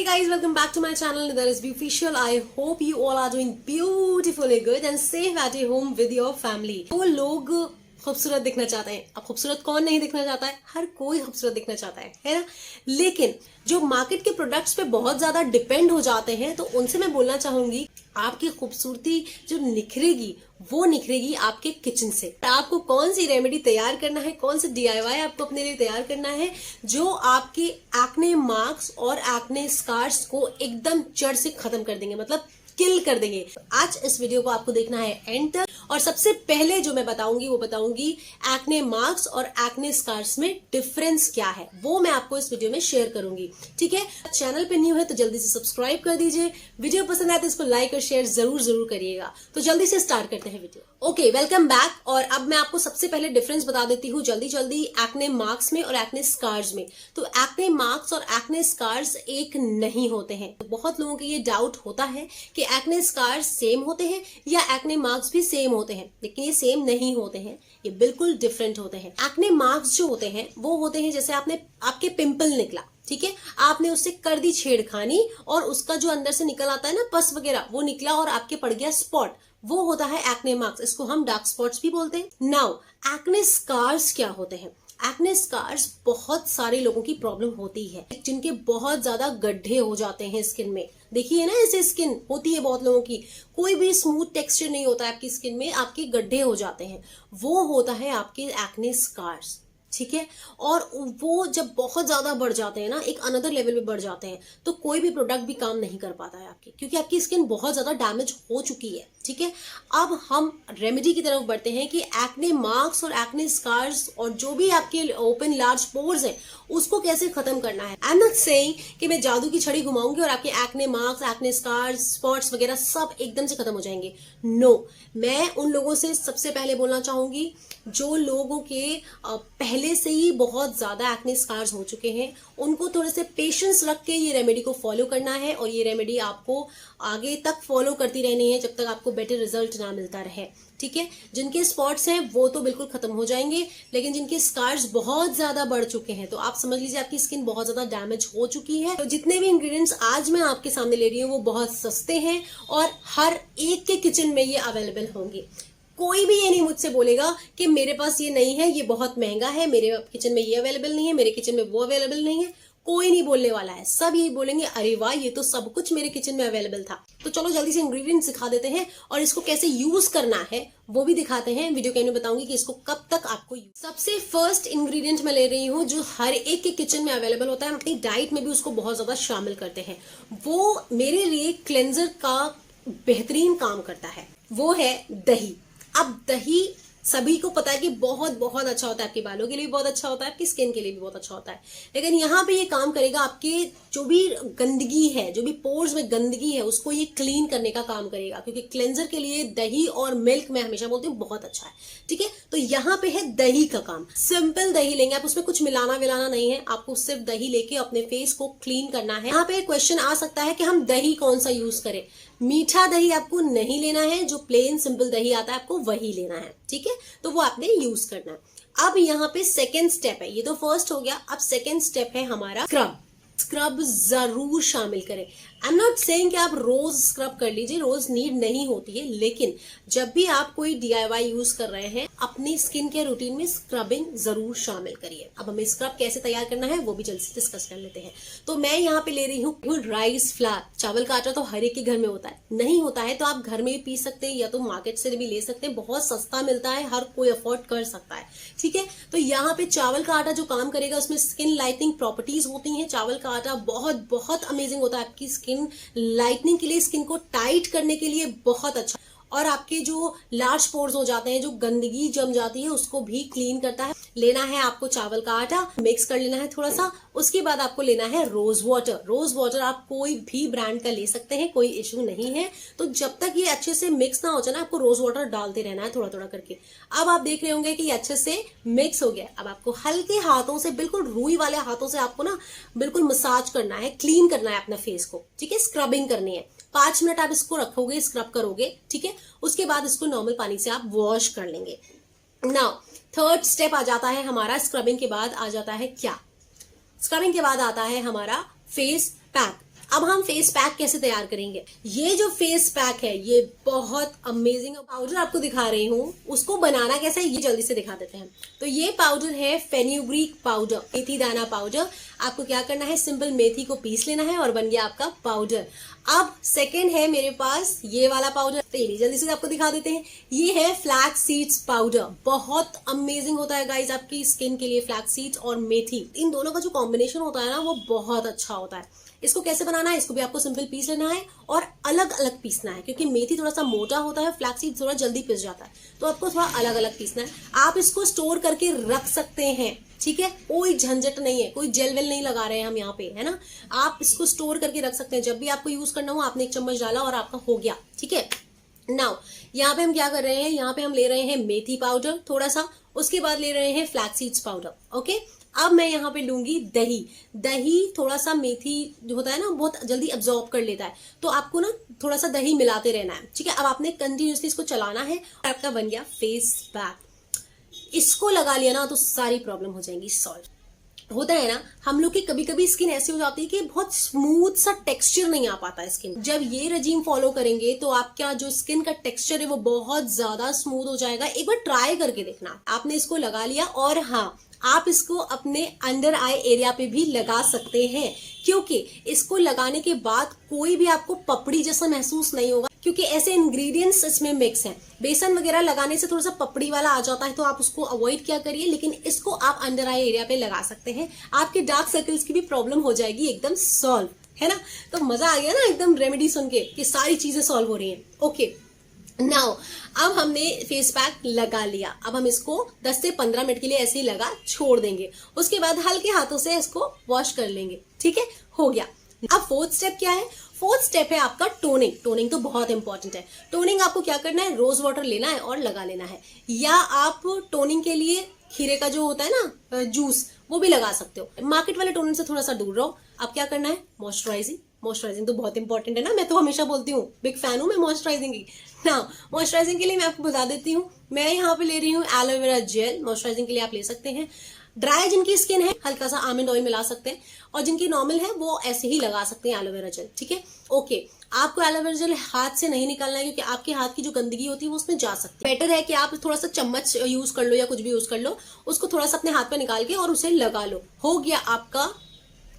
guys, welcome back to my channel. That is Beauficial. I hope you all are doing beautifully good and safe at your home with your family. वो लोग खूबसूरत दिखना चाहते हैं. अब खूबसूरत कौन नहीं दिखना चाहता है? हर कोई खूबसूरत दिखना चाहता है ना? लेकिन जो मार्केट के प्रोडक्ट्स पे बहुत ज्यादा डिपेंड हो जाते हैं, तो उनसे मैं बोलना चाहूंगी आपकी खूबसूरती जो निखरेगी वो निखरेगी आपके किचन से. आपको कौन सी रेमेडी तैयार करना है, कौन सा DIY आपको अपने लिए तैयार करना है जो आपके एक्ने मार्क्स और एक्ने स्कार्स को एकदम जड़ से खत्म कर देंगे, मतलब किल कर देंगे. आज इस वीडियो को आपको देखना है एंड तक. और सबसे पहले जो मैं बताऊंगी वो बताऊंगी एक्ने मार्क्स और एक्ने स्कार्स में डिफरेंस क्या है, वो मैं आपको इस वीडियो में शेयर करूंगी. ठीक है, चैनल पे न्यू है तो जल्दी से सब्सक्राइब कर दीजिए. वीडियो पसंद आए तो इसको लाइक और शेयर जरूर करिएगा. तो जल्दी से स्टार्ट करते हैं वीडियो. Okay, welcome back. और अब मैं आपको सबसे पहले डिफरेंस बता देती हूँ जल्दी एक्ने मार्क्स में और एक्ने स्कार्स में. तो एक्ने मार्क्स और एक्ने स्कार्स एक नहीं होते हैं. तो बहुत लोगों को ये डाउट होता है कि एक्ने स्कार्स सेम होते हैं या एक्ने मार्क्स भी सेम होते हैं, लेकिन ये सेम नहीं होते हैं, ये बिल्कुल डिफरेंट होते हैं. एक्ने मार्क्स जो होते हैं वो होते हैं जैसे आपके पिंपल निकला, ठीक है, आपने उससे कर दी छेड़खानी और उसका जो अंदर से निकल आता है ना पस वगैरह, वो निकला और आपके पड़ गया स्पॉट, वो होता है एक्ने मार्क्स. इसको हम डार्क स्पॉट्स भी बोलते हैं. नाउ एक्ने स्कार्स क्या होते हैं? एक्ने स्कार्स बहुत सारे लोगों की प्रॉब्लम होती है जिनके बहुत ज्यादा गड्ढे हो जाते हैं स्किन में. देखिए ना, ऐसे स्किन होती है बहुत लोगों की, कोई भी स्मूथ टेक्सचर नहीं होता है आपकी स्किन में, आपके गड्ढे हो जाते हैं, वो होता है आपके एक्ने स्कार्स. ठीक है, और वो जब बहुत ज्यादा बढ़ जाते हैं ना, एक अनदर लेवल पे बढ़ जाते हैं, तो कोई भी प्रोडक्ट भी काम नहीं कर पाता है आपकी, क्योंकि आपकी स्किन बहुत ज्यादा डैमेज हो चुकी है. ठीक है, अब हम रेमेडी की तरफ बढ़ते हैं कि एक्ने मार्क्स और एक्ने स्कार्स और जो भी आपके ओपन लार्ज पोर्स हैं उसको कैसे खत्म करना है. आई एम नॉट सेइंग कि मैं जादू की छड़ी घुमाऊंगी और आपके acne marks, acne scars, spots वगैरह सब एकदम से खत्म हो जाएंगे. नो, मैं उन लोगों से सबसे पहले बोलना चाहूंगी जो लोगों के पहले से ही बहुत ज्यादा एक्ने स्कार्स हो चुके हैं, उनको थोड़े से पेशेंस रख के ये रेमेडी को फॉलो करना है. और ये रेमेडी आपको आगे तक फॉलो करती रहनी है जब तक आपको बेटर रिजल्ट ना मिलता रहे. ठीक है, जिनके स्पॉट्स हैं वो तो बिल्कुल खत्म हो जाएंगे, लेकिन जिनके स्कार्स बहुत ज्यादा बढ़ चुके हैं, तो आप समझ लीजिए आपकी स्किन बहुत ज्यादा डैमेज हो चुकी है. तो जितने भी इंग्रेडिएंट्स आज मैं आपके सामने ले रही हूँ वो बहुत सस्ते हैं और हर एक के किचन में ये अवेलेबल होंगे. कोई भी ये नहीं मुझसे बोलेगा कि मेरे पास ये नहीं है, ये बहुत महंगा है, मेरे किचन में ये अवेलेबल नहीं है, मेरे किचन में वो अवेलेबल नहीं है. कोई नहीं बोलने वाला है, सब यही बोलेंगे अरे वाह, ये तो सब कुछ मेरे किचन में अवेलेबल था. तो चलो जल्दी से इंग्रेडिएंट्स दिखा देते हैं और इसको कैसे यूज करना है वो भी दिखाते हैं. वीडियो के अंदर बताऊंगी कि इसको कब तक आपको सबसे फर्स्ट इंग्रेडिएंट मैं ले रही हूँ जो हर एक के किचन में अवेलेबल होता है, अपनी डाइट में भी उसको बहुत ज्यादा शामिल करते हैं. वो मेरे लिए क्लेंजर का बेहतरीन काम करता है, वो है दही. अब दही सभी को पता है कि बहुत बहुत अच्छा होता है, आपके बालों के लिए भी बहुत अच्छा होता है, आपकी स्किन के लिए भी बहुत अच्छा होता है. लेकिन यहाँ पे ये काम करेगा, आपके जो भी गंदगी है, जो भी पोर्स में गंदगी है, उसको ये क्लीन करने का काम करेगा, क्योंकि क्लेंजर के लिए दही और मिल्क मैं हमेशा बोलती हूँ बहुत अच्छा है. ठीक है, तो यहाँ पे है दही का काम. सिंपल दही लेंगे आप, उसमें कुछ मिलाना नहीं है, आपको सिर्फ दही लेके अपने फेस को क्लीन करना है. यहाँ पे क्वेश्चन आ सकता है कि हम दही कौन सा यूज करें. मीठा दही आपको नहीं लेना है, जो प्लेन सिंपल दही आता है आपको वही लेना है. ठीक है, तो वो आपने यूज करना है. अब यहाँ पे सेकेंड स्टेप है, ये तो फर्स्ट हो गया. अब सेकेंड स्टेप है हमारा स्क्रब. स्क्रब जरूर शामिल करें. आई एम नॉट सेइंग कि आप रोज स्क्रब कर लीजिए, रोज नीड नहीं होती है, लेकिन जब भी आप कोई DIY यूज कर रहे हैं अपनी स्किन केयर रूटीन में स्क्रबिंग जरूर शामिल करिए. अब हमें स्क्रब कैसे तैयार करना है वो भी जल्दी से डिस्कस कर लेते हैं. तो मैं यहाँ पे ले रही हूँ राइस फ्लावर. चावल का आटा तो हर एक के घर में होता है, नहीं होता है तो आप घर में भी पी सकते हैं या तो मार्केट से भी ले सकते हैं, बहुत सस्ता मिलता है, हर कोई अफोर्ड कर सकता है. ठीक है, तो यहाँ पे चावल का आटा जो काम करेगा उसमें स्किन लाइटनिंग प्रॉपर्टीज होती है. चावल का आटा बहुत बहुत अमेजिंग होता है आपकी स्किन लाइटनिंग के लिए, स्किन को टाइट करने के लिए बहुत अच्छा, और आपके जो लार्ज पोर्स हो जाते हैं, जो गंदगी जम जाती है, उसको भी क्लीन करता है. लेना है आपको चावल का आटा, मिक्स कर लेना है थोड़ा सा. उसके बाद आपको लेना है रोज वाटर. रोज वाटर आप कोई भी ब्रांड का ले सकते हैं, कोई इश्यू नहीं है. तो जब तक ये अच्छे से मिक्स ना हो जाए ना, आपको रोज वाटर डालते रहना है थोड़ा थोड़ा करके. अब आप देख रहे होंगे कि ये अच्छे से मिक्स हो गया. अब आपको हल्के हाथों से, बिल्कुल रुई वाले हाथों से आपको ना बिल्कुल मसाज करना है, क्लीन करना है अपना फेस को. ठीक है, स्क्रबिंग करनी है. 5 मिनट आप इसको रखोगे, स्क्रब करोगे. ठीक है, उसके बाद इसको नॉर्मल पानी से आप वॉश कर लेंगे. नाउ थर्ड स्टेप आ जाता है हमारा. स्क्रबिंग के बाद आ जाता है क्या? स्क्रबिंग के बाद आता है हमारा फेस पैक. अब हम फेस पैक कैसे तैयार करेंगे। ये जो फेस पैक है ये बहुत अमेजिंग पाउडर आपको दिखा रही हूँ, उसको बनाना कैसे है ये जल्दी से दिखा देते हैं। तो ये पाउडर है फेन्यूग्रीक पाउडर, मेथी दाना पाउडर। आपको क्या करना है, सिंपल मेथी को पीस लेना है और बन गया आपका पाउडर। अब सेकेंड है मेरे पास ये वाला पाउडर, तो ये जल्दी से आपको दिखा देते हैं। ये है फ्लैक्स सीड्स पाउडर, बहुत अमेजिंग होता है गाइज आपकी स्किन के लिए। फ्लैक्स सीड्स और मेथी, इन दोनों का जो कॉम्बिनेशन होता है ना वो बहुत अच्छा होता है। इसको कैसे बनाना है, इसको भी आपको सिंपल पीस लेना है और अलग अलग पीसना है, क्योंकि मेथी थोड़ा सा मोटा होता है, फ्लैक्स सीड थोड़ा जल्दी पिस जाता है, तो आपको थोड़ा अलग अलग पीसना है। आप इसको स्टोर करके रख सकते हैं, ठीक है, कोई झंझट नहीं है, कोई जेल वेल नहीं लगा रहे हैं हम यहाँ पे, है ना। आप इसको स्टोर करके रख सकते हैं, जब भी आपको यूज करना हो आपने 1 चम्मच डाला और आपका हो गया, ठीक है। नाउ यहाँ पे हम क्या कर रहे हैं, यहाँ पे हम ले रहे हैं मेथी पाउडर थोड़ा सा, उसके बाद ले रहे हैं फ्लैक्स सीड्स पाउडर, ओके। अब मैं यहाँ पे लूंगी दही। दही थोड़ा सा मेथी जो होता है ना बहुत जल्दी अब्जॉर्ब कर लेता है, तो आपको ना थोड़ा सा दही मिलाते रहना है, ठीक है। अब आपने कंटिन्यूसली इसको चलाना है और आपका बन गया फेस पैक। इसको लगा लिया ना तो सारी प्रॉब्लम हो जाएंगी सॉल्व। होता है ना हम लोग की कभी कभी स्किन ऐसी हो जाती है कि बहुत स्मूथ सा टेक्सचर नहीं आ पाता है स्किन। जब ये रजीम फॉलो करेंगे तो आपका जो स्किन का टेक्सचर है वो बहुत ज्यादा स्मूथ हो जाएगा। एक बार ट्राई करके देखना। आपने इसको लगा लिया और हाँ, आप इसको अपने अंडर आई एरिया पे भी लगा सकते हैं, क्योंकि इसको लगाने के बाद कोई भी आपको पपड़ी जैसा महसूस नहीं होगा, क्योंकि ऐसे इंग्रेडिएंट्स इसमें मिक्स हैं। बेसन वगैरह लगाने से थोड़ा सा पपड़ी वाला आ जाता है, तो आप उसको अवॉइड क्या करिए, लेकिन इसको आप अंडर आई एरिया पे लगा सकते हैं। आपके डार्क सर्कल्स की भी प्रॉब्लम हो जाएगी एकदम सॉल्व, है ना। तो मजा आ गया ना एकदम रेमेडी सुन के कि सारी चीजें सॉल्व हो रही हैं, ओके। नाउ अब हमने फेस पैक लगा लिया, अब हम इसको 10 से 15 मिनट के लिए ऐसे ही लगा छोड़ देंगे। उसके बाद हल्के हाथों से इसको वॉश कर लेंगे, ठीक है, हो गया। अब फोर्थ स्टेप क्या है, फोर्थ स्टेप है आपका टोनिंग। टोनिंग तो बहुत इंपॉर्टेंट है। टोनिंग आपको क्या करना है, रोज वाटर लेना है और लगा लेना है, या आप टोनिंग के लिए खीरे का जो होता है ना जूस वो भी लगा सकते हो। मार्केट वाले टोनिंग से थोड़ा सा दूर रहो। अब क्या करना है, मॉइस्चराइजिंग। मॉइस्चराइजिंग तो बहुत इंपॉर्टेंट है ना, मैं तो हमेशा बोलती हूँ, बिग फैन हूँ मैं मॉइस्चराइजिंग की ना। मॉइस्चराइजिंग के लिए मैं आपको बता देती हूँ, मैं यहाँ पे ले रही हूँ एलोवेरा जेल। मॉइस्चराइजिंग के लिए आप ले सकते हैं। ड्राई जिनकी स्किन है हल्का सा आमंड ऑयल मिला सकते हैं, और जिनकी नॉर्मल है वो ऐसे ही लगा सकते हैं एलोवेरा जेल, ठीक है, ओके। आपको एलोवेरा जेल हाथ से नहीं निकालना है, क्योंकि आपके हाथ की जो गंदगी होती है वो उसमें जा सकती है। बेटर है कि आप थोड़ा सा चम्मच यूज कर लो या कुछ भी यूज कर लो, उसको थोड़ा सा अपने हाथ पे निकाल के और उसे लगा लो। हो गया आपका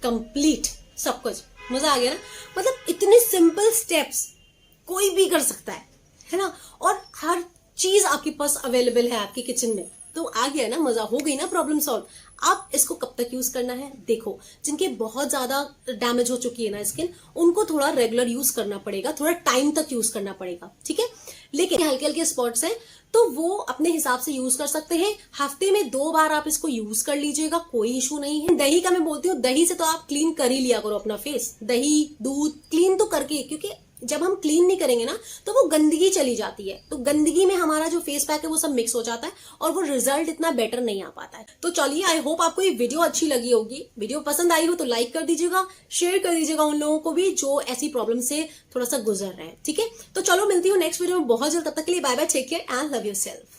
कंप्लीट सब कुछ। मजा आ गया ना, मतलब इतने सिंपल स्टेप्स कोई भी कर सकता है ना, और हर चीज आपके पास अवेलेबल है आपके किचन में, तो आ गया ना मजा, हो गई ना प्रॉब्लम सॉल्व। अब इसको कब तक यूज करना है, देखो जिनके बहुत ज्यादा डैमेज हो चुकी है ना स्किन, उनको थोड़ा रेगुलर यूज करना पड़ेगा, थोड़ा टाइम तक यूज करना पड़ेगा, ठीक है। लेकिन हल्के हल्के स्पॉट्स हैं तो वो अपने हिसाब से यूज कर सकते हैं। हफ्ते में 2 बार आप इसको यूज कर लीजिएगा, कोई इशू नहीं है। दही का मैं बोलती हूँ, दही से तो आप क्लीन कर ही लिया करो अपना फेस, दही दूध क्लीन तो करके, क्योंकि जब हम क्लीन नहीं करेंगे ना तो वो गंदगी चली जाती है, तो गंदगी में हमारा जो फेस पैक है वो सब मिक्स हो जाता है और वो रिजल्ट इतना बेटर नहीं आ पाता है। तो चलिए, आई होप आपको ये वीडियो अच्छी लगी होगी। वीडियो पसंद आई हो तो लाइक कर दीजिएगा, शेयर कर दीजिएगा उन लोगों को भी जो ऐसी प्रॉब्लम से थोड़ा सा गुजर रहे हैं, ठीक है। तो चलो मिलती हूँ नेक्स्ट वीडियो में बहुत जल्द, तब तक के लिए bye bye, take care and love yourself.